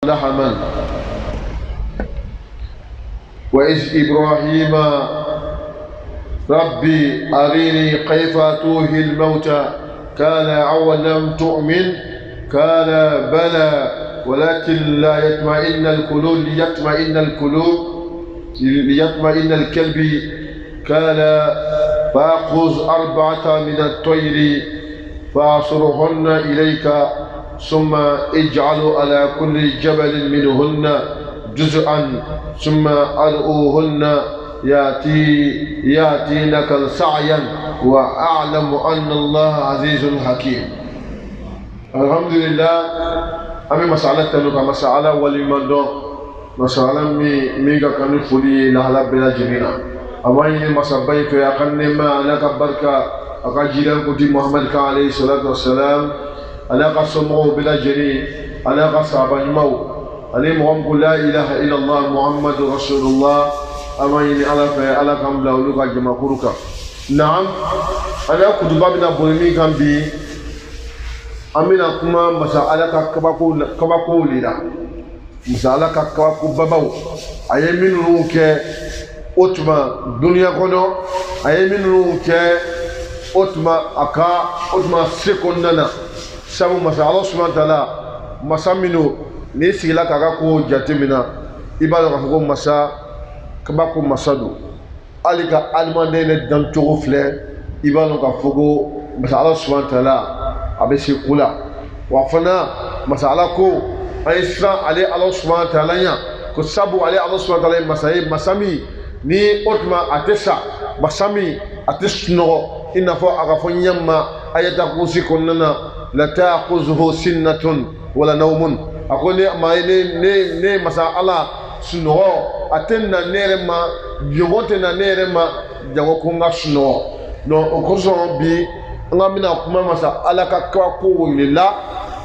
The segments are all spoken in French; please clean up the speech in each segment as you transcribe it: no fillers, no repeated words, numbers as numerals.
لحما وإذ إبراهيم ربي أريني كيف توهي الموتى قال أولم تؤمن قال بلى ولكن لا يطمئن القلوب ليطمئن القلب قال فأخذ 4 من الطير فأصرهن إليك ثم اجعل على كل جبل منهن جزءا ثم أدعوهن يأتينك سعيا وأعلم أن الله عزيز حكيم. الحمد لله. أمي مسألة تلوك مسألة ولمن دون مسألة ميغا كانوا فولي لحلا بلا جميعا. أمي مسألة في أقل ما أنا كبرك أكاجيلا كتي محمد عليه الصلاة والسلام أنا قسمه بلا جري أنا قصاب المو أنا محمد لا إله إلا الله محمد رسول الله أماني على على كم لا أولوك جمع كروكا. نعم أنا كتب بنا بولمي كم بي أمينا كما مسألة كباكو ليلا مسألة كباكو بابو أيمين روك أتما دنيا كنا أيمين روك أتما أكا أتما سكوننا sabu masa Allah subhanahu wa ta'ala masa minu ni sigila kaka ko jatemina ibalo ka ko masa kaba ko masadu alika almande ne dan togo fle ibalo ka fogo masa Allah subhanahu wa ta'ala abesi kula wa fana masa Allah ko aisra ali Allah subhanahu wa ta'ala nya ko sabu ali Allah subhanahu wa ta'ala masami ni otma atesa masami atesno ina fo aga fo nyamma ayata kusi konnana la ta'khuzuhu sinnatun wala nawmun akoni ma ne masa ala suno atenna nerema yogote na nerema jango kunga suno no okoso bi ngamina kuma masa ala ka kwa ko lila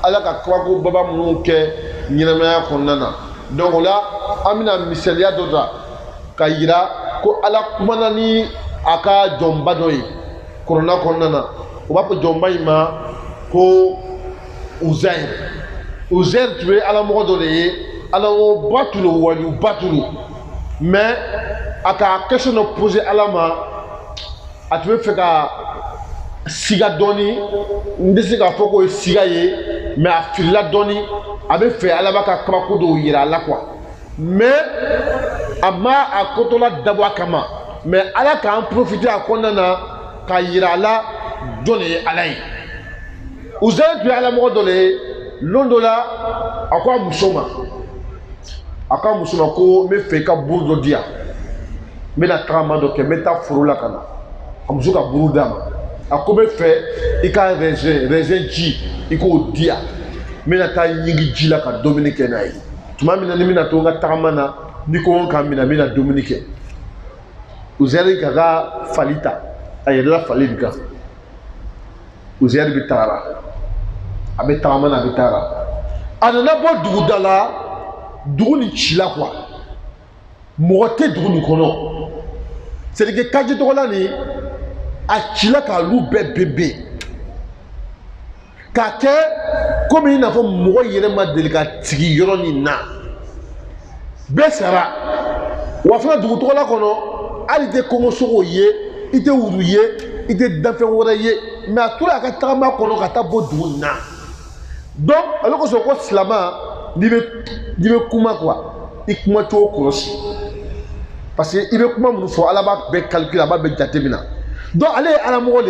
ala ka kwa ko baba munke nyinama ya konnana donc la amina misalia doda kayira ko ala kuma nani aka jomba doyi korona konnana obapo jomba ima ko Uzair tu es à la mort de l'é, alors on batulu ou batulu, mais à ta question posée à la main, à tu veux faire que siga doni, ne sais pas pourquoi siga yé, mais à fila doni, avait fait à la baka kamako do ira la quoi, mais à ma à kotola d'abord kama, mais à la ka en profiter à konana ka ira la donner à l'aïe. Uzair tu es à la mort de l'é, l'ondola à quoi musoma ko me fait ka bourdo dia me na trama do ke meta furula kana amusuka burudama ako me fait i ka raisin ji iko dia me na ta yingi jila ka dominique na yi tuma mina ni mina to nga trama na ni ko ka mina dominique Uzair ka ga falita ayela falika Uzair bitara abe tamana bitara anana bo dugudala duguni chila kwa mote duguni kono c'est que kaji to ni a chila ka lu bébé ka ke comme ina fo mo yere ma delika tigi yoro ni na besara wa fana dugu to la kono ali de kongo sogo ye ite wuru ye ite dafe wora ye mais a tura ka tama kono ka ta bo dugu na. Donc, alors que ce soit slama, il veut comment quoi? Il comment tu crois? Parce qu'il veut comment nous faut à la base ben calculer à la base ben jatemina. Donc allez à la mole,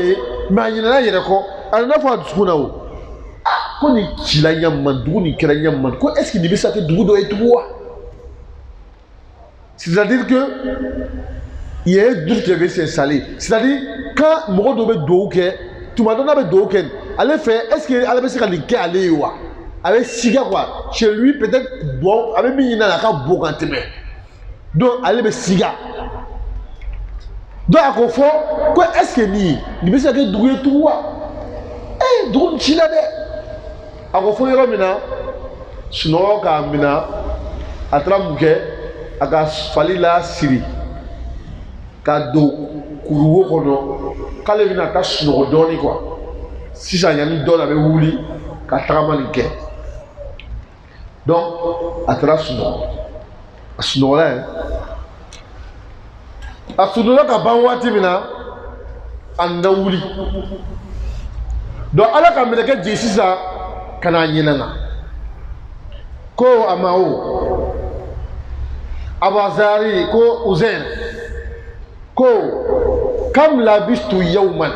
mais il y en a hier quoi? Alors n'a pas de ce qu'on a. Ah, qu'on est chilaya mandou ni kiraya mandou. Quoi est-ce qu'il devait ça que doudo et toi? C'est-à-dire que il y a deux qui veulent s'installer. C'est-à-dire quand mon dobe douke, tu m'as donné avec douken. Allez faire, est-ce que allez faire les cas aller ou avec siga quoi chez lui peut-être bon avec mis dans la carte boganteme donc allez be siga donc à quoi quoi est-ce que ni mais c'est que doué tout eh donc chila de à quoi yoro mina sinon ka mina atramuke aga falila siri ka do kuruwo kono kale vina ka sino doni quoi si ça y a une dollar avec Wouli, 4 ans, donc a taara sunɔgɔ a sunɔgɔla yen a sunɔgɔla ka ban waati min na a nana wuli donc ala ka mɛlɛkɛ jigin sisan ka n'a ɲinana ko a ma o abazari ko uzair ko kam labistu yawman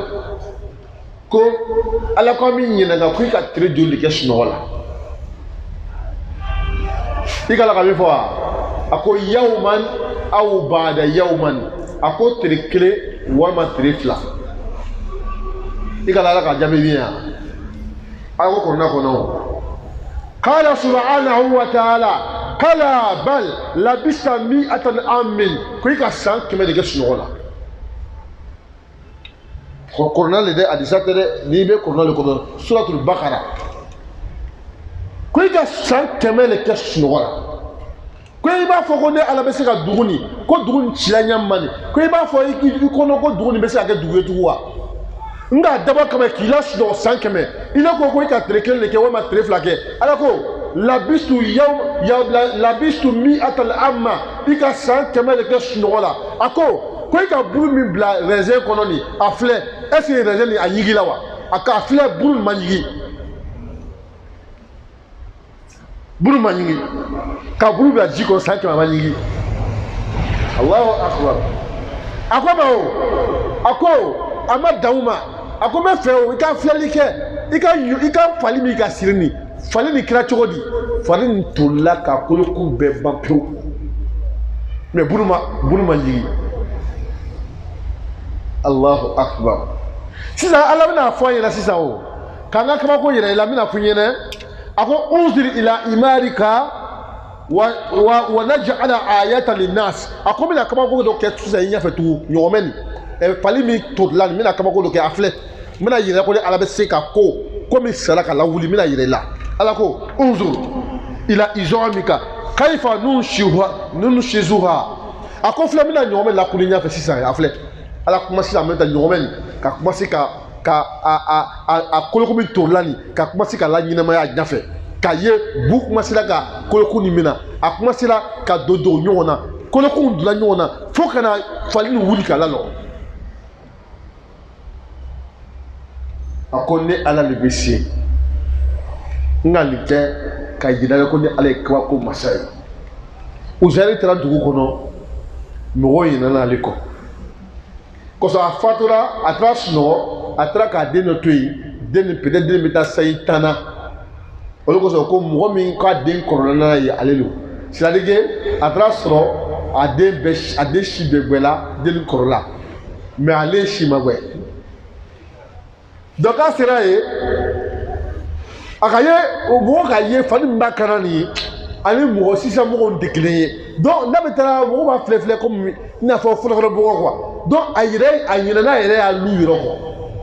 ko ala ko min ɲinana ko i ka tile joli kɛ sunɔgɔ la i ka la ka min fɔ a ko yawman aw ba'da yawman a ko tile kelen walima tile fila i ka la ala ka jaabi min ya ala ko kɔnɔna kɔnɔ qala subhanahu wa ta'ala kala bal labista mi'atan amin ko i ka san 100 de kɛ sunɔgɔ la kɔrɔna le dɛ hadisa tɛ dɛ n'i bɛ kɔrɔna le kɔnɔ suratul bakara ko i ka san 100 de kɛ sunɔgɔ la ko i b'a fɔ ko ne ala bɛ se ka dugu nin ko dugu nin cila ɲɛ man ko i b'a fɔ i kɔnɔ ko dugu nin bɛ se ka kɛ dugu ye tugun wa nga daba kama k'i la sunɔgɔ san 100 i ne ko i ka tile kelen de kɛ walima tile fila kɛ ala ko labistu mi'atan amma i ka san 100 de kɛ sunɔgɔ la a ko i ka bulu min bila raisin kɔnɔ nin a filɛ est ce que raisin nin a ɲigila wa a ka filɛ bulu ma ɲigi bulu ma ɲigi ka bulu bila ji kɔnɔ san 100 ma ɲigi Allahu akbar a ko ma o a ko a ma dan u ma a ko n bɛ fɛ o i ka filɛli kɛ i ka fali min ka siri nin fali nin kɛra cogo di fali nin tolila ka kolokun bɛɛ ban pewu mais bulu ma ɲigi Allahu akbar sisan ala bɛna fɔ an ɲɛna sisan o k'an ka kabako yɛrɛ i la n bɛna fɔ n ɲɛna a ko unzur ila imarika wa naj'ala ayatan linnas a ko n bɛna kabako dɔ kɛ sisan i ɲɛfɛ tugun ɲɔgɔmɛ nin fali min tolila nin n bɛna kabako dɔ kɛ a filɛ n bɛna yɛrɛ ko ni ala bɛ se ka ko min sara ka lawuli n bɛna yɛrɛ i la ala ko unzur ila izamika kaifa nunshizuha a ko filɛ n bɛna ɲɔgɔmɛ lakuli ɲɛfɛ sisan a filɛ ala kuma sisan an bɛ taa ɲɔgɔmɛ nin ka kuma se ka a koloko min tolila nin ka kuma se ka la ɲɛnamaya ɲɛfɛ ka ye bu kuma sera ka koloko nin minɛ a kuma sera ka don ɲɔgɔn na koloko donna ɲɔgɔn na fo ka na fali nin wuli ka lalɔ a ko ne ala de bɛ se n ka nin kɛ ka yira ko ni ala ye kabako masa ye uzɛri taara dugu kɔnɔ mɔgɔw ɲinɛna ale kɔ kosɔn a fatura a taara sunɔgɔ a taara k'a den dɔ to yen den nin peut-être den bɛ taa sayi 10 na olu kosɔn ko mɔgɔ min k'a den kɔrɔla ye ale don c'est-à-dire que a taara sɔrɔ a den si bɛɛ gbɛla den nin kɔrɔla mais ale si ma gbɛ donc k'a sera yen a ka ye mɔgɔ ka ye fani min b'a kanna nin ye ani mɔgɔ sisan mɔgɔw tɛ kelen ye donc n'a bɛ taa mɔgɔw b'a filɛ comme i n'a fɔ fɔlɔfɔlɔ bɔgɔ quoi donc a ɲinɛna yɛrɛ y'a lu yɔrɔ kɔ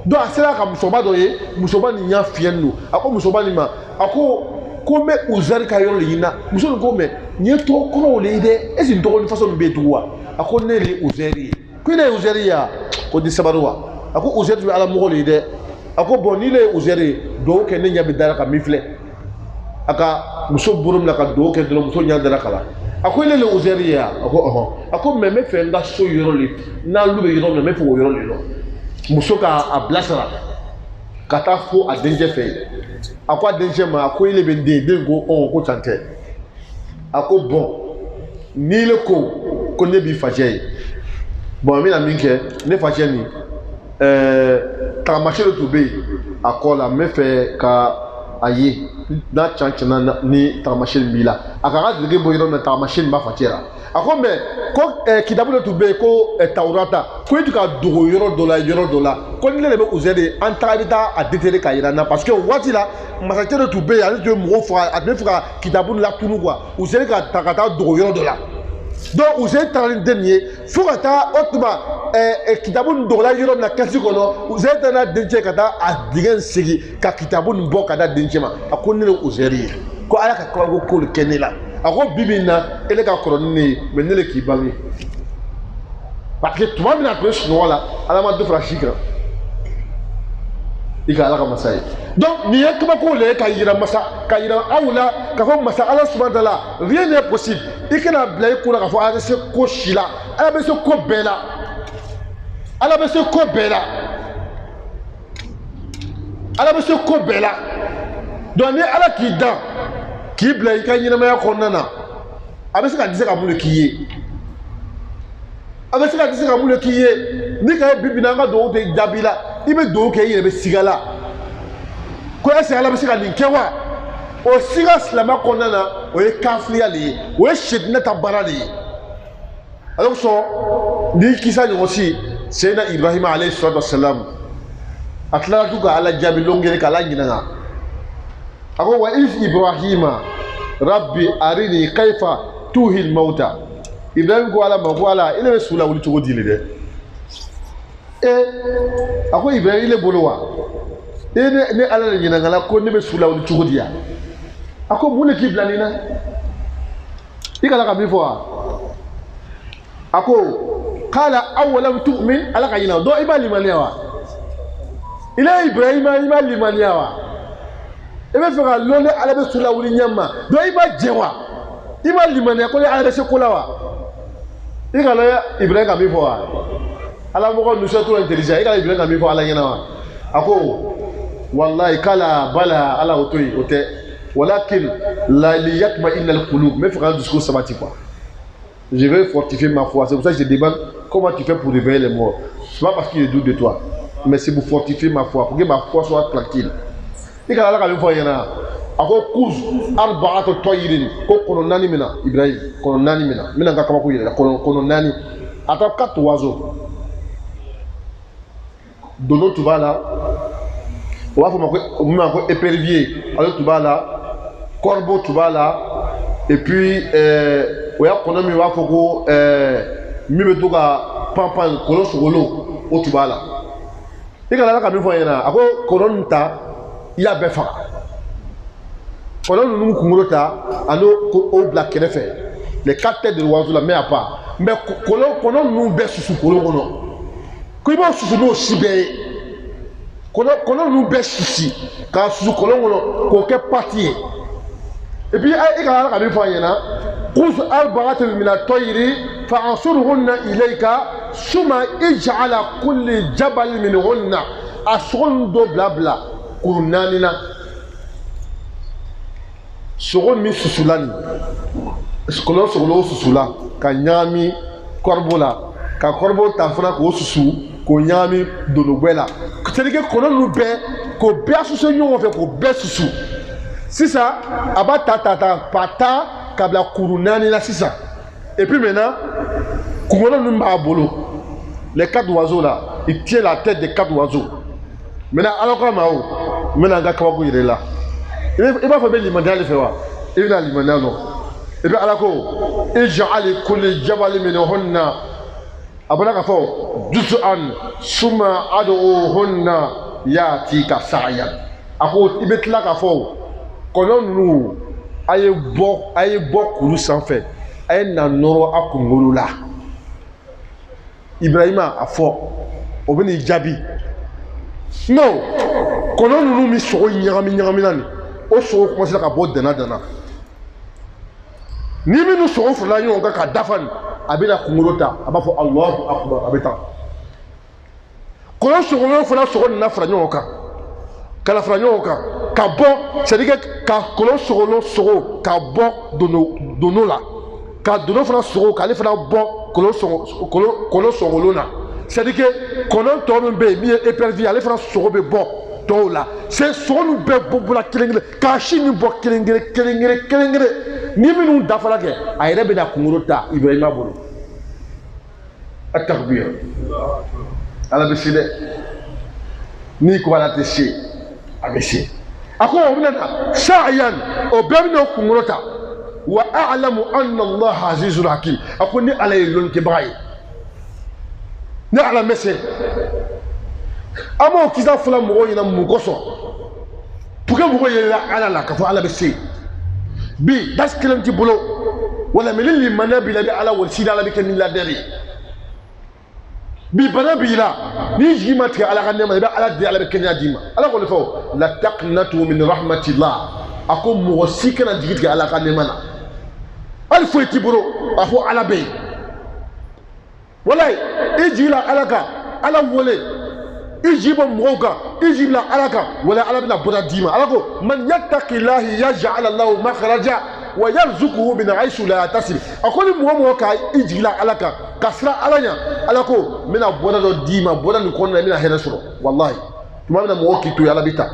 donc a sera ka musoba dɔ ye musoba nin y'a fiyɛn don a ko musoba nin ma a ko n bɛ uzɛri ka yɔrɔ de ɲinina muso nin ko mais nin ye tɔgɔ kɔrɔw de ye dɛ est ce que nin tɔgɔ ni façon nin bɛ yen tugun wa a ko ne de ye uzɛri ye ko ne ye uzɛri ye wa ko di sabari wa a ko uzɛri tun bɛ ala mɔgɔ de ye dɛ a ko bon ni ne ye uzɛri ye dugawu kɛ ne ɲɛ bɛ da la ka min filɛ a ka muso bolo minɛ ka dugawu kɛ dɔrɔn muso ɲɛ dara ka la a ko ne le uzɛri ye a ko ɔhɔn a ko mais n bɛ fɛ n ka so yɔrɔ le n'alu bɛ yɔrɔ min na n bɛ fɛ o yɔrɔ le dɔn muso k'a bilasira ka taa fo a dencɛ fɛ yen a ko a dencɛ ma a ko ele bɛ n den ko ɔn ko can tɛ a ko bɔn n'i le ko ne b'i facɛ ye bon n bɛna min kɛ ne facɛ nin tagamasiyɛn dɔ tun bɛ yen a kɔ la n bɛ fɛ ka a ye n'a can tiɲɛna ni tagamasiyɛn b'i la a ka duloki bɔ yɔrɔ min na tagamasiyɛn b'a facɛ la a ko mais ko kitabu dɔ tun bɛ yen ko tawurata ko e tun ka dogo yɔrɔ dɔ la ko ni ne de bɛ uzɛri ye an taga bɛ taa a déterrer k'a yira n na parce que o waati la masakɛ dɔ tun bɛ yen ale tun ye mɔgɔw faga a tun bɛ fɛ ka kitabu latunu quoi uzɛri ka ta ka taa dogo yɔrɔ dɔ la donc uzɛri taara ni den nin ye fo ka taa o tuma kitabu nin dogola yɔrɔ min na kɛsi kɔnɔ uzɛri taara n'a dencɛ ka taa a dingɛ segin ka kitabu nin bɔ ka da dencɛ ma a ko ne de ye uzɛri ye ko ala ka kabako ko de kɛ ne la a ko bi min na ele ka kɔrɔ ni ne ye mais ne de k'i bange parce que tuma min na a tun bɛ sunɔgɔ la ala ma dɔ fara si kan ika ala ka masai donc ni yakba ko le ka yira masa ka yira awla ka fo masa ala subhanahu wa ta'ala rien n'est possible ikana blay ko ka fo ala se ko shila ala be se ko bela ala be se ko bela ala be se ko bela donc ni ala ki dan ki blay ka yira ma ko nana abe se ka dise ka mulu ki ye abe se ka dise ka mulu ki ye ni ka bibina nga do te jabila ibe do ke yire be sigala ko ese ala be se ka linkewa o siga slama konana o e kafliya li o e shedna tabara li alors so ni kisa ni aussi Sayyidina Ibrahim alayhi salatu wassalam atla duga ala jabi longere kala ngina ako wa if Ibrahima rabbi arini kayfa tuhil mauta Ibrahim ko ala magwala ile sula wuli to dile de ako Ibrahim ile bolwa ne ala le nyina ngala ko ne be sula wuli to dia ako mune ki blanina ikala ka bifo ako qala awalam tu'min ala ka nyina do ibali maniawa ile Ibrahim ibali maniawa ebe fera lole ala be sula wuli nyama do iba jewa iba limania ko ala be se kolawa ikala Ibrahim ka bifo ala mo nous sommes trop intelligents ikala Ibrahim ka bifo ala nyina ako wallahi kala bala ala otoyi ote walakin la liyatma inna alqulub mais faut un discours sabbatique quoi je vais fortifier ma foi c'est pour ça que je demande comment tu fais pour réveiller les morts c'est pas parce qu'il doute de toi mais c'est pour fortifier ma foi pour que ma foi soit tranquille ikala ala ka bifo yana ako kuz arba'atu tayrin ko kono nani mina Ibrahim kono nani mina nga kama ko yira kono nani ata 4 oiseaux dono tubala wa fo mako épervier alors tubala corbeau tubala et puis oya kono mi wa fo ko mi be to ka pampan kono sogolo o tubala ikala ka mi fo yana ako kono nta ya be fa kono nunu kungurota ano o black kerefe les 4 têtes de l'oiseau la met à part mais kono nunu be susu kono ko ibo susu no sibe kono nunu be susu ka susu kono ko ke partie et puis ikala ka bi fa yana quz arba'atin min at-tayri fa'ansurhunna ilayka summa ij'ala kulli jabal minhunna asrundo blabla kunanina sogon mi susulani kolon sogolo susula ka nyami korbola ka korbo tafuna ko susu ko nyami dolobela c'est que kolon nu be ko be asusu nyongo fe ko be susu sisa abata tata pata kabla kurunani na sisa et puis maintenant kolon nu mba bolo les 4 oiseaux là il tient la tête des 4 oiseaux maintenant alors comment maintenant ga kawa ko yire là il va faire l'imandal le faire il va l'imandal non et puis alako ij'al kulli jabal minhunna abana ka fo juz'an summa ad'uhunna yatika sa'yan ako ibetla ka fo kono nu aye bo kuru sanfɛ aye na nɔrɔ a kunkolo la Ibrahima a fɔ o bɛ n'i jaabi non kono nunu mi sogo ɲagami na ni o sogo commencé ka bɔ dana ni minnu sogo fila ɲɔgɔn kan ka dafa ni a bɛ na kunkolo ta a b'a fɔ Allahu akbar a bɛ taa kono sogo fana sogo nana fara ɲɔgɔn kan ka fara ɲɔgɔn kan ka bɔ c'est à dire ka kono sogo ka bɔ dono la ka dono fana sogo k'ale fana bɔ kono sogo na c'est à dire que kono tɔ min bɛ yen min ye épervier ale fana sogo bɛ bɔ tɔw la c'est sogo nu bɛɛ bɔla kelen k'a si min bɔ kelen ni minnu dafara kɛ a yɛrɛ bɛ na kunkolo ta Ibrahima bolo a takbir ala bɛ se dɛ n'i ko ala tɛ se a bɛ se a ko o bɛ na sa'yan o bɛɛ bɛ na kunkolo ta wa a'lamu anna Allah azizul hakim a ko ni ala ye lɔnnikɛbaga ye ni ala mɛ se an b'o kisa fɔla mɔgɔw ɲɛna mun kosɔn pour que mɔgɔw yɛlɛla ala la k'a fɔ ala bɛ se bi dasi kelen t'i bolo wala mɛ ni limaniya b'i la i bɛ ala wasi ala bɛ kɛ ni ladɛri bi bana bi la ni jigi ma tigɛ ala ka nɛma i bɛ ala di ala bɛ kɛnɛya d'i ma ala ko le fɔ la taqnatu min rahmatillah a ko mɔgɔ si kana jigi tigɛ ala ka nɛma na hali foyi t'i bolo a fɔ ala bɛ yen walayi i jigila ala kan ala wele i jigi bɔ mɔgɔw kan i jigila ala kan wala ala bɛna bɔda d'i ma ala ko man yattaqillahi yaj'al lahu makhraja wa yarzuquhu min haythu la yahtasib a ko ni mɔgɔ ka i jigila ala kan ka siran ala ɲɛ ala ko n bɛna bɔda dɔ d'i ma bɔda nin kɔnɔna i bɛna hɛrɛ sɔrɔ walahi tuma min na mɔgɔ k'i to yen ala bɛ ta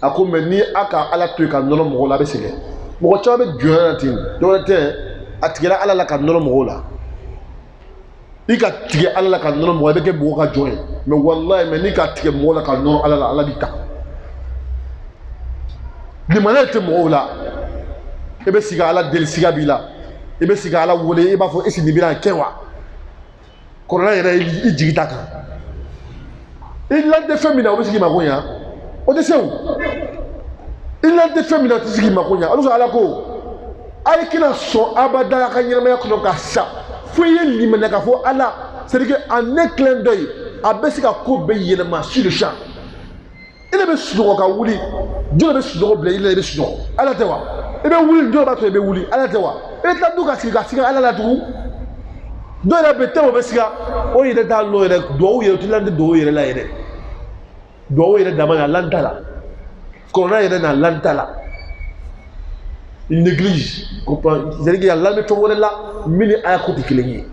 a ko mɛ ni a ka ala to yen ka nɔnɔ mɔgɔw la a bɛ sɛgɛn mɔgɔ caman bɛ jɔnya na ten dɔwɛrɛ tɛ a tigɛra ala la ka nɔnɔ mɔgɔw la i ka tigɛ ala la ka nɔnɔ mɔgɔ i bɛ kɛ mɔgɔ ka jɔn ye mɛ walahi mɛ n'i ka tigɛ mɔgɔ la ka nɔnɔ ala la ala b'i ta limaniya tɛ mɔgɔw la i bɛ sigi ala deli siga b'i la i bɛ sigi ala wele i b'a fɔ esi nin bɛna kɛ wa kɔrɔla yɛrɛ i jigi ta kan i lan tɛ fɛn min na o bɛ sigi ma ko ɲa o tɛ se o i lan tɛ fɛn min na o tɛ sigi ma ko ɲa o de sɔrɔ ala ko a ye kɛnɛ sɔn abada a ka ɲɛnamaya kɔnɔ ka sa fo i ye limaniya k'a fɔ ala c'est à dire que en un clin d'œil a bɛ se ka ko bɛɛ yɛlɛma sur le champ i de bɛ sunɔgɔ ka wuli jɔn de bɛ sunɔgɔ bila i la i bɛ sunɔgɔ ala tɛ wa i bɛ wuli jɔn b'a to i bɛ wuli ala tɛ wa i bɛ tila du ka sigi ala la tugun dɔw yɛrɛ bɛ tɛmɛ o bɛ siga o yɛrɛ t'a lɔ yɛrɛ duwawu yɛrɛ o tɛ lan tɛ duwawu yɛrɛ la yɛrɛ duwawu yɛrɛ dama na lan t'a la kɔrɔna yɛrɛ na lan t'a la il néglige c'est-à-dire que ala bɛ fɛn wɛrɛ la min ni aya ko tɛ kelen ye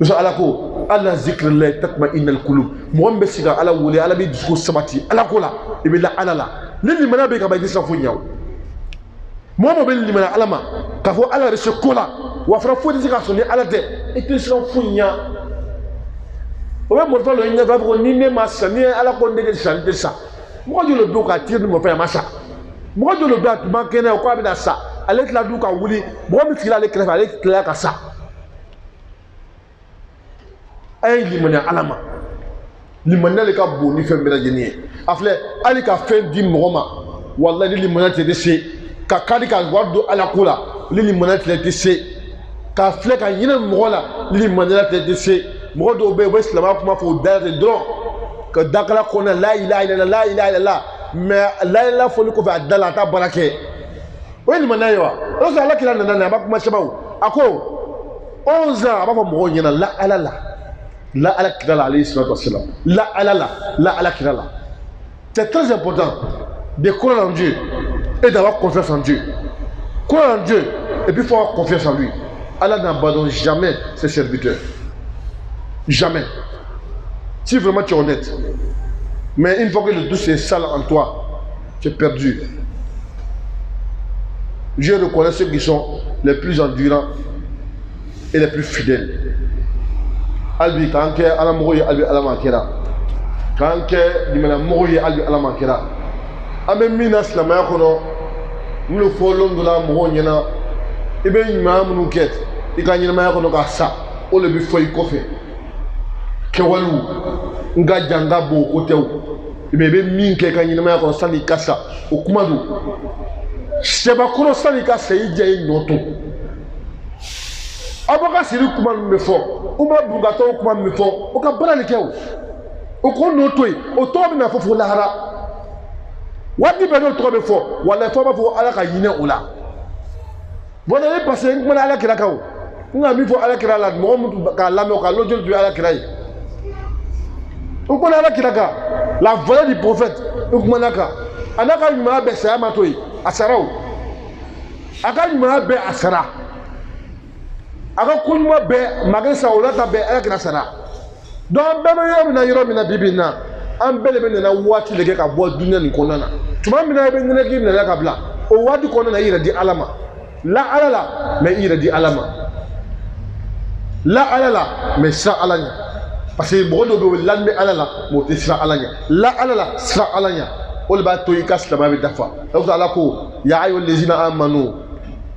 muso ala ko ala zikirilahi tatma'innul qulub mɔgɔ min bɛ sigi ala wele ala bɛ dusukun sabati ala ko la i bɛ la ala la ni limaniya bɛ yen ka ban i tɛ se ka foyi ɲɛ o mɔgɔ mɔgɔ bɛ limaniya ala ma k'a fɔ ala yɛrɛ se ko la wa fana foyi tɛ se ka sɔn ni ala tɛ i tɛ se ka foyi ɲɛ o bɛ mɔgɔ dɔ ɲɛ f'a fɔ ko ni ne ma sa ni ala ko ne tɛ sa n tɛ sa mɔgɔ joli bɛ yen k'a tigi ni mɔfɛ a ma sa mɔgɔ joli bɛ yen a tun ma kɛnɛ o k'a bɛ na sa ale tila du ka wuli mɔgɔ min sigila ale kɛrɛfɛ ale tilala ka sa a ye limaniya ala ma limaniya de ka bon ni fɛn bɛɛ lajɛlen ye a filɛ hali ka fɛn di mɔgɔ ma walahi ni limaniya tɛ se ka kari ka wari don ala ko la ni limaniya tɛ se ka filɛ ka ɲinɛ mɔgɔ la ni limaniya tɛ se mɔgɔ dɔw bɛ yen u bɛ silamɛya kuma fɔ o da ten dɔrɔn ka dakala kɔnɔ la ilaha illallah la ilaha illallah mais la ilaha fɔli kɔfɛ a da la a t'a baara kɛ o ye limaniya ye wa o y'a sɔrɔ ala kira nana nin a b'a kuma sɛbɛnw a ko 11 ans a b'a fɔ mɔgɔw ɲɛna la ala la la ala kira la alayhi salatu wassalam la ala la la ala kira la c'est très important de croire en Dieu et d'avoir confiance en Dieu croire en Dieu et puis faut avoir confiance en lui Allah n'abandonne jamais ses serviteurs jamais si vraiment tu es honnête mais une fois que le doute est sale en toi tu es perdu. Dieu reconnaît ceux qui sont les plus endurants et les plus fidèles. Albi kanke ala mogoye albi ala makera kanke dimana mogoye albi ala makera ame mina silamaya kono mulu folon dula mogo nyena ibe nyima munu ket ika nyina kono ka sa o le bi foy kofe kewalu nga janga bo ko tew ibe be min ke ka nyina kono sani kasa o kumadu seba kono sani kasa ije nyoto aboka siri kuma me fo o ma bungato kuma me fo o ka bara le kew o ko no toy o to bi na fo lahara wadi be no to be fo wala fo ba fo ala ka yine ola bona le passé ngma ala kira kaw nga mi fo ala kira la mo mutu ka la me ka lo jol du ala kira yi o ko ala kira ka la valeur du prophète o kuma naka anaka nyuma be sa ma toy asaraw aka nyuma be asara aka kunyuma bɛɛ magin sa o la ta bɛɛ ala kira sara donc an bɛɛ bɛ yɔrɔ min na bibi in na an bɛɛ de bɛ nana waati de kɛ ka bɔ dunuya nin kɔnɔna na tuma min na i bɛ nɛnɛ k'i minɛ ka bila o waati kɔnɔna na i yɛrɛ di ala ma la ala la mais i yɛrɛ di ala ma la ala la mais siran ala ɲɛ parce que mɔgɔ dɔw bɛ yen lamɛn ala la mais o tɛ siran ala ɲɛ la ala la siran ala ɲɛ o de b'a to i ka silamɛya bɛ dafa o de ala ko ya ayyuhal lezina amanu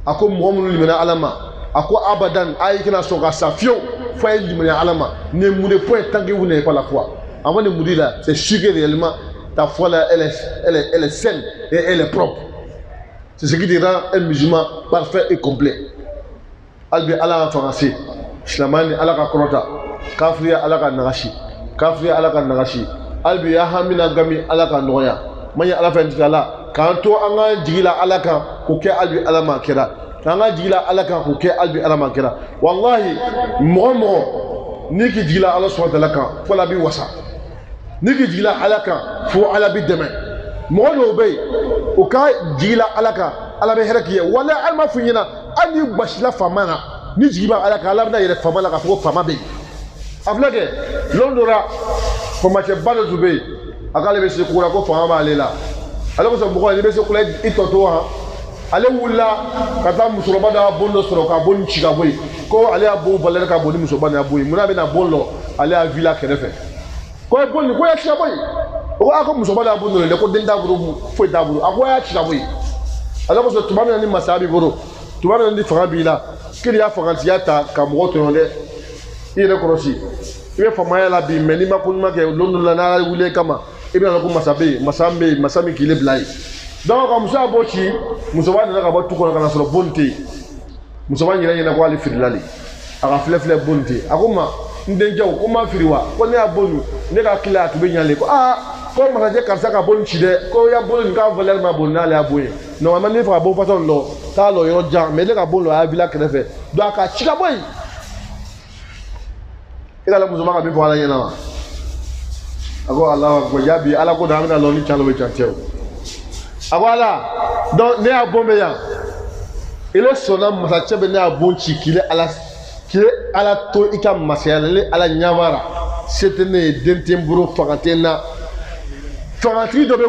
a ko mɔgɔ minnu limana ala ma a ko abadan a yi kana sɔn ka sa fiyewu fo a ye limaniya ala ma ne mourrez point tant que vous n'avez pas la foi avant de mourir là c'est sûr que réellement ta foi là elle est saine et elle est propre c'est ce qui te rend un musulman parfait et complet albi ala fa ngasi islamani ala ka korota kafriya ala ka nagashi kafriya ala ka nagashi albi ya hamina gami ala ka noya manya ala fa ndala kanto anga jigila ala ka ko ke albi ala ma kira anga jigila ala ka ko ke albi ala ma kira wallahi mo niki jigila ala subhanahu wa ta'ala ka fala bi wasa niki jigila ala ka fo ala bi deme mo no be o ka jigila ala ka ala be herakiye wala alma funyina ani bashila famana ni jigiba ala ka ala na yere famala ka fo fama be aflake londora fama che balo zube akale be se kura ko fama alela ala ko so mo ni be se kula itoto ha ale wula kata musoba da bondo soro ka bon chiga boy ko ale abo baler ka boni musoba na boy muna be na bonlo ale a villa kerefe ko bon ko ya chiga boy o ako musoba da bondo le ko denda buru fo da buru ako ya chiga boy ala ko so tubana ni masabi buru tubana ni farabila kiri ya farantiata ka mo to le ire korosi ibe famaya la bi meni makunma ke londo la na wule kama ibe na ko masami kile blai donc comme ça bochi musoba na ka batu ko kana soro bonte musoba nyina ko ali firilali aka flefle bonte akoma ndenja ko ma firiwa ko ne abonu ne ka kila to be nyale ko ko ma je karsa ka bonu chide ko ya bonu ka voler ma bonu ale aboye no ma ne fa bo façon lo ta lo yo jan mais le ka bonu a villa krefe do aka chika boy ila la musoba ka bi fo ala nyina ako allah ko yabi ala ko da amina lo ni chalo be chantew voilà donc ne a bombe ya il est sonam masachebe ne a bonchi kile ala to ika masyale ala nyavara c'était ne dentemburo fakatena fakati do be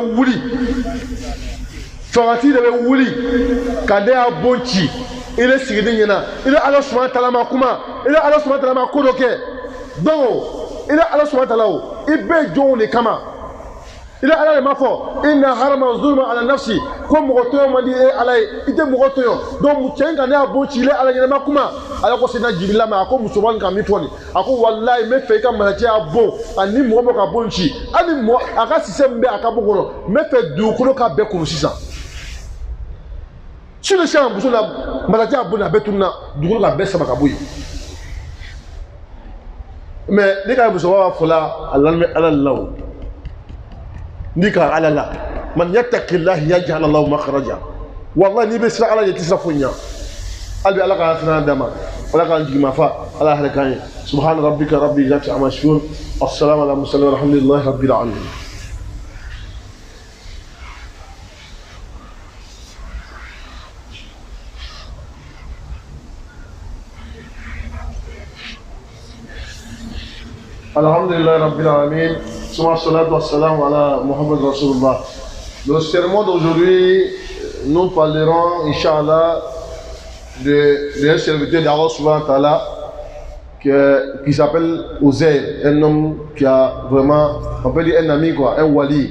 wuli kande a bonchi il est sigide nyina il est ala subhanahu wa ta'ala makuma il est ala subhanahu wa ta'ala makodoke donc il est ala subhanahu wa ta'ala ibe jone kama il est allé ma foi inna harama zulma ala nafsi comme moto mandi e ala ite moto yo donc muchenga ne abonchi ile ala nyama kuma ala ko sina jibila ma ko musoban ka mitoni ako wallahi me fe ka malachi abo ani mo ka bonchi ani mo aka sisembe aka bogoro me fe du ko ka be ko sisa sur le champ busona malachi abo na betuna du ko ka be sama ka boyi mais ni ka musoba fola ala law ndika ala la man yattaqillah yaj'al Allahu makhraja wallahi ni be sira ala yati safunya albi ala ka asna dama ala ka njima fa ala halakani subhana rabbika rabbil izzati amma yasifun assalamu ala mursalin walhamdulillahi rabbil alamin alhamdulillahi rabbil alamin. Le sermon d'aujourd'hui, nous parlerons, Inch'Allah, d'un serviteur d'Allah subhanahu wa ta'ala qui s'appelle Uzair, un homme qui a vraiment, on peut dire un ami, quoi, un wali.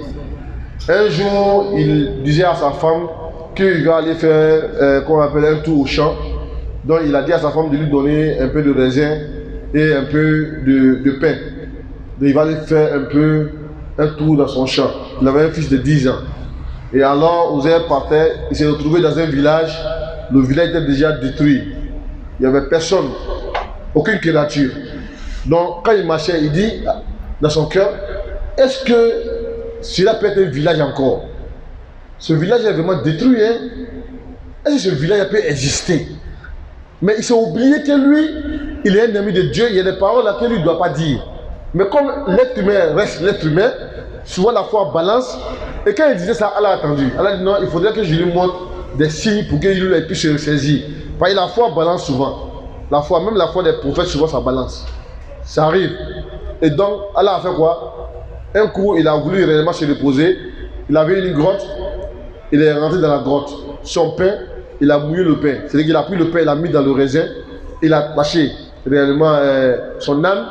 Un jour, il disait à sa femme qu'il va aller faire, qu'on appelle un tour au champ. Donc, il a dit à sa femme de lui donner un peu de raisin et un peu de pain. Il va aller faire un tour dans son champ. Il avait un fils de 10 ans. Et alors, Uzair partait, il s'est retrouvé dans un village. Le village était déjà détruit. Il n'y avait personne, aucune créature. Donc, quand il marchait, il dit dans son cœur, est-ce que cela peut être un village encore? Ce village est vraiment détruit. Hein? Est-ce que ce village peut exister? Mais il s'est oublié que lui, il est un ami de Dieu. Il y a des paroles là qu'il ne doit pas dire. Mais comme l'être humain reste l'être humain, souvent la foi balance. Et quand il disait ça, Allah a attendu. Allah a dit non, il faudrait que je lui montre des signes pour qu'il puisse se ressaisir. Parce que la foi balance souvent. La foi, même la foi des prophètes, souvent ça balance. Ça arrive. Et donc, Allah a fait quoi? Un coup, il a voulu réellement se reposer. Il avait une grotte. Il est rentré dans la grotte. Son pain, il a mouillé le pain. C'est-à-dire qu'il a pris le pain, il l'a mis dans le raisin. Il a attaché réellement son âme.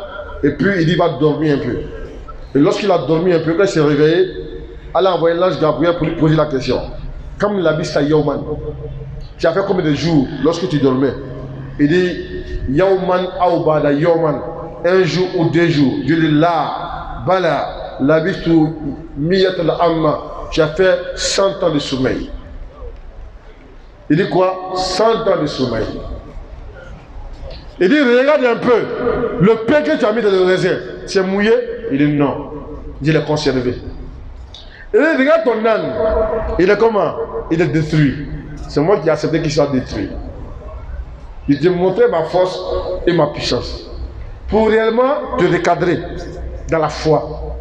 Et puis il dit, il va dormir un peu. Et lorsqu'il a dormi un peu, quand il s'est réveillé, Allah a envoyé l'ange Gabriel pour lui poser la question. Comme il a dit ça, Yawman, tu as fait combien de jours lorsque tu dormais? Il dit, Yawman Aubada Yawman, un jour ou 2 jours. Dieu dit, là, Bala, l'abistu miyat al-amma, tu as fait 100 ans de sommeil. Il dit quoi? 100 ans de sommeil. Il dit, regarde un peu, le pain que tu as mis dans le raisin, c'est mouillé? Il dit non. Il l'ai conservé. Il dit, regarde ton âne. Il est comment? Il est détruit. C'est moi qui ai accepté qu'il soit détruit. Il te montrer ma force et ma puissance. Pour réellement te recadrer dans la foi.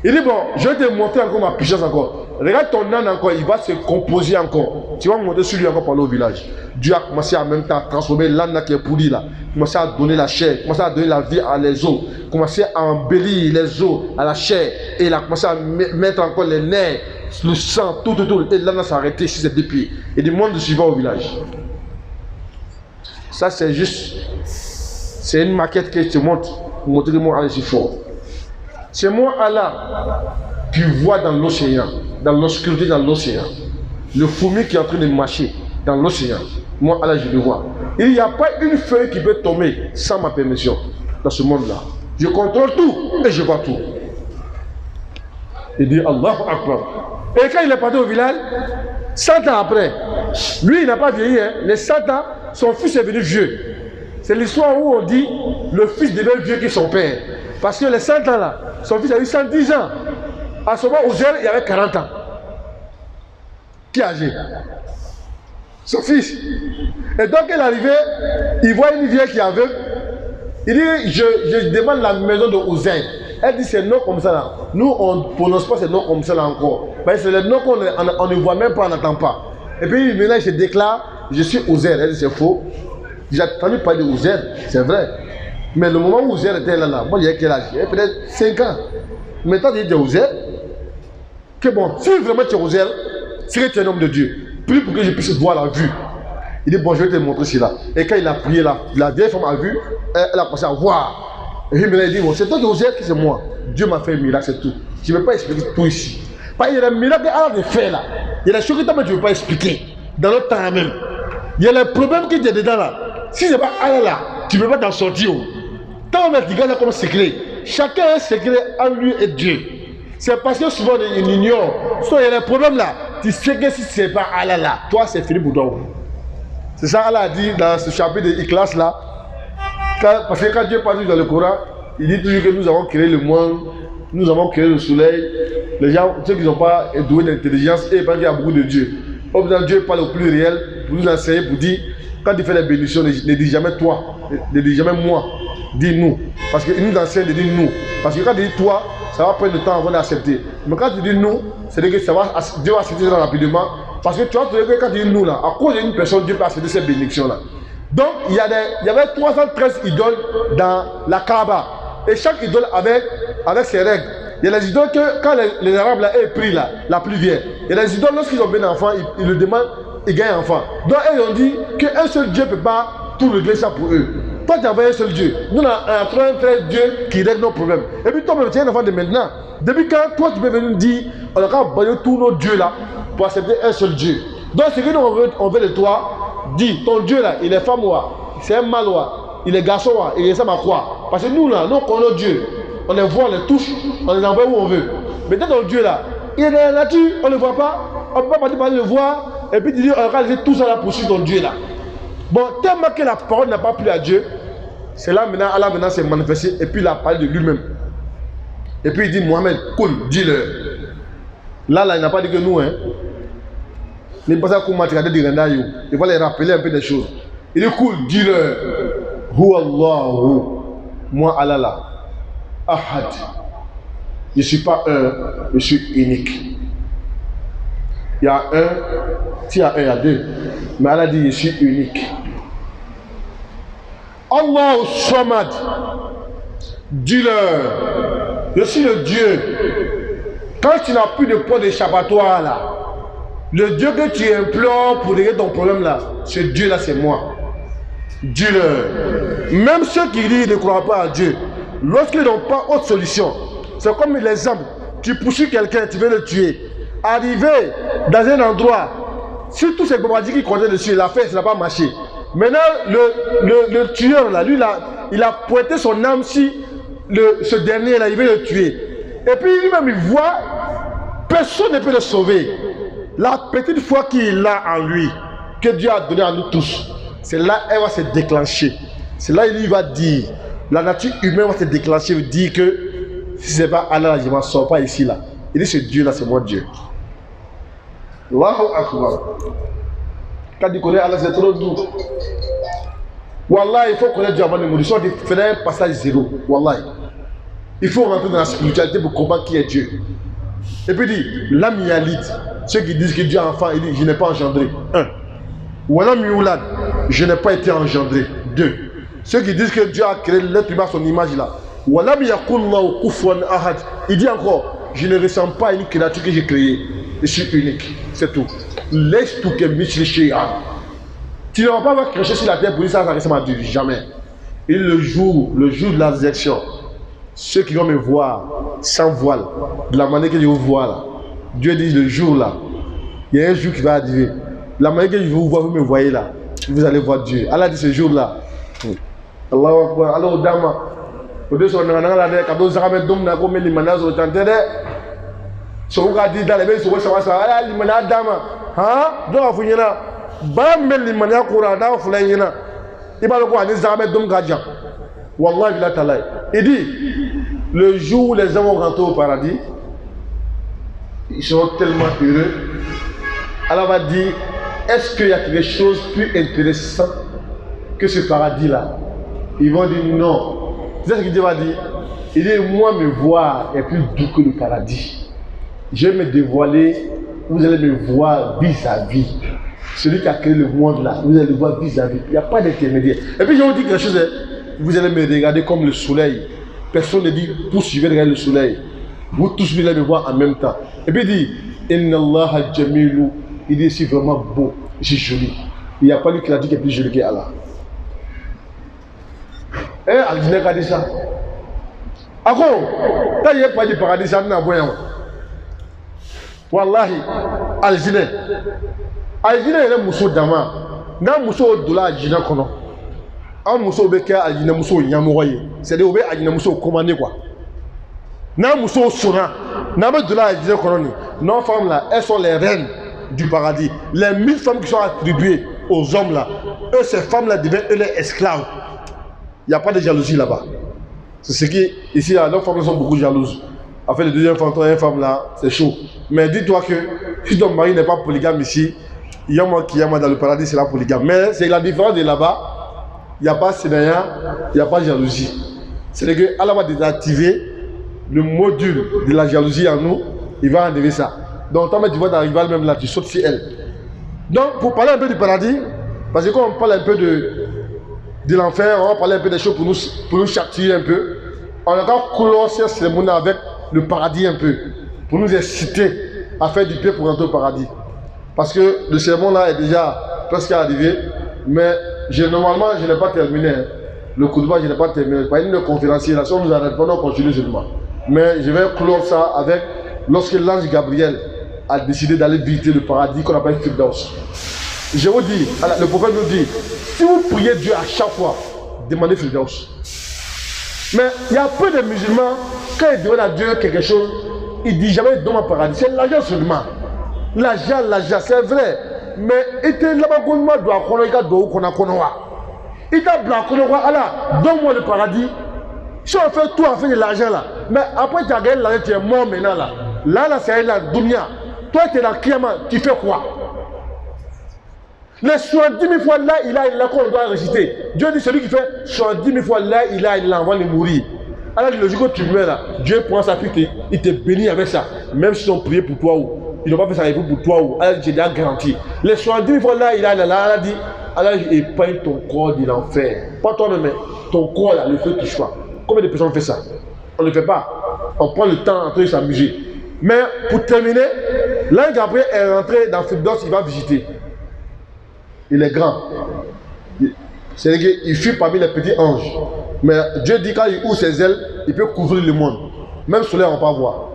Il dit, bon, je vais te montrer encore ma puissance encore. Regarde ton âne encore, il va se composer encore. Tu vas monter sur lui encore pour aller au village. Dieu a commencé en même temps à transformer l'âne qui est pourri là. Commencer à donner la chair, commencer à donner la vie à les os. Commencer à embellir les os à la chair. Et il a commencé à mettre encore les nerfs, le sang, tout. Et l'âne s'est arrêté sur ses deux pieds. Il dit, moi je suis au village. Ça c'est juste, c'est une maquette que je te montre. Pour montrer que moi Allah est fort. C'est moi Allah qui vois dans l'océan, dans l'obscurité dans l'océan, le fourmi qui est en train de marcher dans l'océan. Moi Allah je le vois. Il n'y a pas une feuille qui peut tomber sans ma permission dans ce monde-là. Je contrôle tout et je vois tout. Il dit Allahu Akbar. Et quand il est parti au village, 100 ans après, lui il n'a pas vieilli, hein. Les 100 ans, son fils est venu vieux. C'est l'histoire où on dit le fils devient vieux que son père. Parce que les 100 ans là, son fils a eu 110 ans. À ce moment, Uzair, il avait 40 ans. Qui est âgé? Son fils. Et donc, il est arrivé, il voit une vieille qui est aveugle. Il dit, je demande la maison de Uzair. Elle dit, c'est non comme ça là. Nous, on ne prononce pas ces noms comme ça là encore. C'est le nom qu'on ne voit même pas, on n'entend pas. Et puis, maintenant, il se déclare, je suis Uzair. Elle dit, c'est faux. J'ai entendu parler de Uzair, c'est vrai. Mais le moment où Uzair était là, moi, il y a quel âge? Il y a peut-être 5 ans. Maintenant, il dit Uzair. Que bon, si vraiment tu es Uzair, c'est que tu es un homme de Dieu. Prie pour que je puisse voir la vue. Il dit, bon, je vais te montrer cela. Et quand il a prié, la vieille femme a vu, elle a commencé à voir. Et puis maintenant, il dit, bon, c'est toi qui es Uzair, que c'est moi. Dieu m'a fait un miracle, c'est tout. Je ne vais pas expliquer tout ici. Parce qu'il y a des miracles qu'Allah a fait là. Il y a des choses que toi, tu ne veux pas expliquer. Dans notre temps même. Il y a les problèmes que tu es dedans là. Si ce n'est pas Allah là, tu ne peux pas t'en sortir. Tant on met des gars comme secret. Chacun a un secret en lui et Dieu. C'est parce que souvent il ignore. Soit il y a des problèmes là. Tu sais que si ce n'est pas Allah là, toi c'est fini pour toi. C'est ça Allah a dit dans ce chapitre de Ikhlas là. Parce que quand Dieu parle dans le Coran, il dit toujours que nous avons créé le monde, nous avons créé le soleil. Les gens, ceux qui n'ont pas doué d'intelligence, et parce qu'il y a beaucoup de Dieu. Au bout Dieu parle au plus réel pour nous enseigner, pour dire, quand il fait les bénédictions, ne dis jamais toi, ne dis jamais moi, dis nous. Parce qu'il nous enseigne de dire nous. Parce que quand il dit toi, ça va prendre le temps avant d'accepter. Mais quand tu dis nous, c'est-à-dire que Dieu va accepter ça rapidement. Parce que tu vois, quand tu dis nous là, à cause d'une personne, Dieu peut accepter ces bénédictions-là. Donc, il y avait 313 idoles dans la Kaaba. Et chaque idole avec ses règles. Il y a les idoles que, quand les Arabes là, aient pris là, la plus vieille. Il y a les idoles, lorsqu'ils ont bien un enfant, ils le demandent, ils gagnent un enfant. Donc, ils ont dit qu'un seul Dieu ne peut pas tout régler ça pour eux. Toi, tu avais un seul Dieu. Nous, on a 33 dieux qui règlent nos problèmes. Et puis, toi, tu es un enfant de maintenant. Depuis quand toi, tu peux venir nous dire, on a abandonné tous nos dieux là pour accepter un seul Dieu. Donc, ce que nous, on veut de toi, dis, ton Dieu là, il est femme ou c'est un mâle ou il est garçon ou il ressemble à quoi? Parce que nous là, nous connaissons Dieu. On les voit, on les touche, on les envoie où on veut. Mais dans ton Dieu là, il est dans la nature, on ne le voit pas. On ne peut pas partir par le voir. Et puis tu dis, on va laisser tout ça là pour suivre ton Dieu là. Bon, tellement que la parole n'a pas plu à Dieu, c'est là maintenant, Allah maintenant s'est manifesté et puis il a parlé de lui-même. Et puis il dit, Mohamed, cool, dis-le. Là, il n'a pas dit que nous, hein. Il n'est pas ça qu'on m'a tiré de Rendaïou. Il va les rappeler un peu des choses. Il dit, cool, dis-le. Hu Allahu, moi Allah là. Ahad. Je ne suis pas un, je suis unique. Il y a un, s'il y a un, il y a deux. Mais Allah dit, je suis unique. Allahu Samad. Dis-leur, je suis le Dieu. Quand tu n'as plus de point d'échappatoire là, le Dieu que tu implores pour régler ton problème là, ce Dieu là c'est moi. Dis-leur. Même ceux qui disent ne croient pas à Dieu, lorsqu'ils n'ont pas autre solution, c'est comme l'exemple, tu poursuis quelqu'un, tu veux le tuer. Arrivé dans un endroit, si tous ces bombardiers qui comptaient dessus, il a fait, ça n'a pas marché. Maintenant, le tueur là, lui là, il a pointé son âme si ce dernier là, il veut le tuer. Et puis lui-même il voit, personne ne peut le sauver. La petite foi qu'il a en lui, que Dieu a donné à nous tous, c'est là qu'elle va se déclencher. C'est là il va dire, la nature humaine va se déclencher, veut dire que si ce n'est pas Allah, je ne m'en sors pas ici là. Il dit, ce Dieu là, c'est moi Dieu. Allahu Akbar. Quand tu connais Allah, c'est trop doux. Wallah, il faut connaître Dieu avant de mourir. Soit tu fais un passage zéro. Wallah. Il faut rentrer dans la spiritualité pour comprendre qui est Dieu. Et puis il dit, l'âme yalite. Ceux qui disent que Dieu est enfant, il dit, je n'ai pas engendré. 1. Walam yulad, je n'ai pas été engendré. 2. Ceux qui disent que Dieu a créé l'être humain à son image là. Walam yakullahu kufuwan ahad. Il dit encore, je ne ressemble pas à une créature que j'ai créée. Je suis unique. C'est tout. Laisse tout que Michel Shea. Tu ne vas pas cracher sur la terre pour dire ça ressemble à Dieu. Jamais. Et le jour de la résurrection, ceux qui vont me voir sans voile, de la manière que je vous vois là, Dieu dit le jour là, il y a un jour qui va arriver. La manière que je vous vois, vous me voyez là, vous allez voir Dieu. Allah dit ce jour là. Allahu Akbar. Alors dama, au deux on a la cadeau zaramet dom na comme les manas au temps de. So on a dit dans les pays so ça les manas dama. Hein? Donc vous y en a. Bam les manas courant dans flaïna. Il va le quoi les zaramet dom gadja. Wallah bila talay. Il dit le jour où les hommes vont rentrer au paradis, ils seront tellement heureux. Allah va dire, est-ce qu'il y a quelque chose de plus intéressant que ce paradis-là? Ils vont dire non. C'est ce que Dieu va dire. Il dit, moi, me voir est plus doux que le paradis. Je vais me dévoiler, vous allez me voir vis-à-vis. Celui qui a créé le monde là, vous allez le voir vis-à-vis. Il n'y a pas d'intermédiaire. Et puis je vous dis quelque chose, vous allez me regarder comme le soleil. Personne ne dit, tous je vais regarder le soleil. Vous tous vous allez me voir en même temps. Et puis il dit, Inna Allah Jamilu. Il dit, c'est vraiment beau, c'est joli. Il n'y a pas lui qui a dit qu'il est plus joli que Allah. Eh, Al-Jine a dit ça. Ako, quand il n'y a pas de paradis, ça n'a pas de Wallahi, Al-Jine. Al-Jine est un mousso d'ama. N'a mousso de la Al-Jine kono. Un mousso beke Al-Jine mousso yamouraye. C'est-à-dire, on Al-Jine mousso commandé quoi. N'a mousso sona. N'a pas de la Al-Jine kono. Nos femmes là, elles sont les reines du paradis. Les 1000 femmes qui sont attribuées aux hommes là, eux, ces femmes là deviennent eux les esclaves. Il n'y a pas de jalousie là-bas. C'est ce qui, ici, nos femmes sont beaucoup jalouses. Après le deuxième femme, troisième femme là, c'est chaud. Mais dis-toi que si ton mari n'est pas polygame ici, il y a moi qui y a moi dans le paradis, c'est la polygame. Mais c'est la différence de là-bas, il n'y a pas sénaya, il n'y a pas de jalousie. C'est que Allah va désactiver le module de la jalousie en nous, il va enlever ça. Donc, quand tu vois ta rivale même là, tu sautes sur elle. Donc, pour parler un peu du paradis, parce que quand on parle un peu de l'enfer, on va parler un peu des choses pour nous châtier un peu. On a encore closé ce monde avec le paradis un peu, pour nous inciter à faire du pied pour rentrer au paradis. Parce que le sermon là est déjà presque arrivé, mais normalement je n'ai pas terminé. Hein. Le coup de bas, je n'ai pas terminé. Pas une conférencier là, si on nous arrête pas, on continue seulement. Mais je vais clore ça avec lorsque l'ange Gabriel a décidé d'aller visiter le paradis qu'on appelle Firdaus. Je vous dis, le prophète nous dit, si vous priez Dieu à chaque fois, demandez Firdaus. Mais il y a peu de musulmans, quand ils demandent à Dieu quelque chose, ils ne disent jamais dans mon paradis. C'est l'argent seulement. L'argent, c'est vrai. Mais il était là-bas, il t'a blanc, Allah, donne-moi le paradis. Si on fait tout, on fait de l'argent là. Mais après, tu as gagné l'argent, tu es mort maintenant là. Là, c'est la dunya. Toi, tu es dans le Kiyama, tu fais quoi? Les 70 000 fois là, il a qu'on doit réciter. Dieu dit celui qui fait 70 000 fois là, il a envoie de mourir. Alors, le jour que tu meurs là, Dieu prend sa pique, il te bénit avec ça. Même s'ils ont prié pour toi ou ils n'ont pas fait ça pour toi ou alors j'ai déjà garanti. Les 70 000 fois là, il a dit, alors épargne ton corps de l'enfer. Pas toi-même, mais ton corps là, le feu touche pas. Combien de personnes font ça? On ne le fait pas. On prend le temps en train de s'amuser. Mais pour terminer, l'ange Gabriel est rentré dans Firdaus, il va visiter. Il est grand. C'est-à-dire qu'il fuit parmi les petits anges. Mais Dieu dit quand il ouvre ses ailes, il peut couvrir le monde. Même soleil, on ne va pas voir.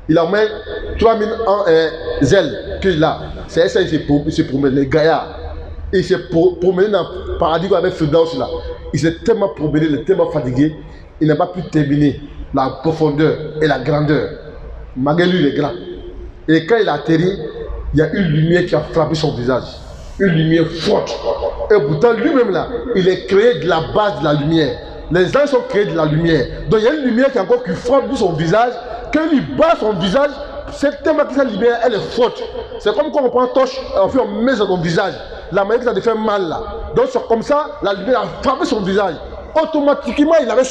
Il a au moins 3000 ailes qu'il a. C'est ça, il se promène, les gaillards. Il s'est promené dans le paradis avec Firdaus là. Il s'est tellement promené, il est tellement fatigué, il n'a pas pu terminer la profondeur et la grandeur. Malgré lui, il est grand. Et quand il a atterri, il y a une lumière qui a frappé son visage. Une lumière forte. Et pourtant, lui-même là, il est créé de la base de la lumière. Les anges sont créés de la lumière. Donc il y a une lumière qui frappe sur son visage. Quand il bat son visage, c'est tellement que cette lumière, elle est forte. C'est comme quand on prend une torche, on met sur ton visage. La manière que ça te fait mal là. Donc c'est comme ça, la lumière a frappé son visage. Automatiquement, il avait